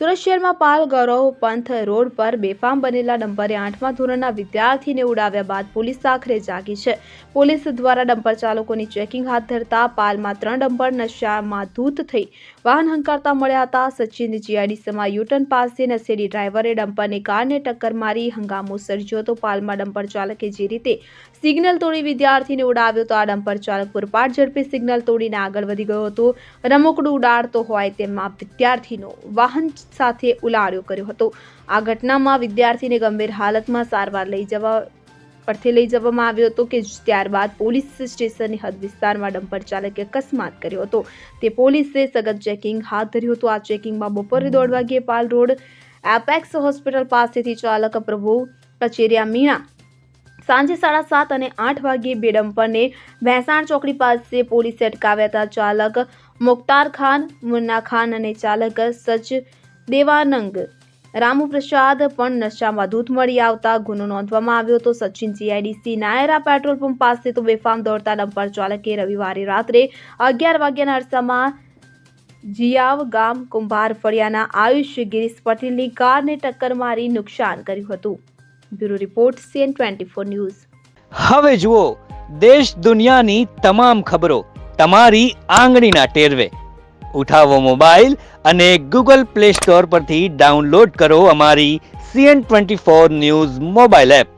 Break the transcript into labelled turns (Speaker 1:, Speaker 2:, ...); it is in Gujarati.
Speaker 1: સુરત શહેરમાં પાલ ગૌરવ પંથ રોડ પર બેફામ બનેલા ડમ્પરે 8મા ધોરણના વિદ્યાર્થીને ઉડાવ્યા બાદ પોલીસ આખરે જાગી છે। પોલીસ દ્વારા ડમ્પર ચાલકોની ચેકિંગ હાથ ધરતા પાલમાં 3 ડમ્પર નશામાં ધૂત થઈ વાહન હંકારતા મળ્યા હતા। સચિન જીઆઈડીસીમાં યુટર્ન પાસે નશેડી ડ્રાઈવરે ડમ્પરની કારને ટક્કર મારી હંગામો સર્જ્યો હતો। પાલમાં ડમ્પર ચાલકે જે રીતે સિગ્નલ તોડી વિદ્યાર્થીને ઉડાવ્યો તો આ ડમ્પર ચાલક પૂરપાટ ઝડપે સિગ્નલ તોડીને આગળ વધી ગયો હતો। રમકડું ઉડાડતો હોય તેમાં વિદ્યાર્થીનો વાહન સાથે ઉલાળ્યો કર્યો હતો। આ ઘટનામાં વિદ્યાર્થીને ગંભીર હાલતમાં સારવાર લઈ જવામાં આવ્યો હતો કે ત્યારબાદ પોલીસ સ્ટેશનની હદ વિસ્તારમાં ડમ્પર ચાલકે અકસ્માત કર્યો હતો। તે પોલીસે સઘન ચેકિંગ હાથ ધર્યું હતું। આ ચેકિંગમાં બપોરે 1:30 વાગ્યે પાલ રોડ એપેક્સ હોસ્પિટલ પાસેથી ચાલક પ્રભુ કચેરિયા મીણા, સાંજે 7:30 અને 8 વાગ્યે 2 ડમ્પરને ભેંસાણ ચોકડી પાસે પોલીસે અટકાવ્યા હતા। ચાલક મુખ્તાર ખાન, મુન્ના ખાન અને ચાલક સચ દેવાનંગ રામુ પ્રસાદ પણ નશામાં ધૂત મળી આવતા ગુનો નોંધવામાં આવ્યો હતો। Sachin GIDC Naira petrol pump પાસે તો બેફામ દોડતા ડમ્પર ચાલકે રવિવારે રાત્રે 11 વાગ્યાના અરસામાં જીયાવ ગામ કુંભાર ફળિયાના આયુષ ગિરીશ પટેલની કારને ટક્કર મારી નુકસાન કર્યું હતું। Bureau report CN24 news.
Speaker 2: હવે જુઓ દેશ દુનિયાની તમામ ખબરો તમારી આંગળીના ટેરવે। ઉઠાવો મોબાઈલ અને ગૂગલ પ્લે સ્ટોર પરથી ડાઉનલોડ કરો અમારી CN24 ન્યૂઝ મોબાઈલ એપ।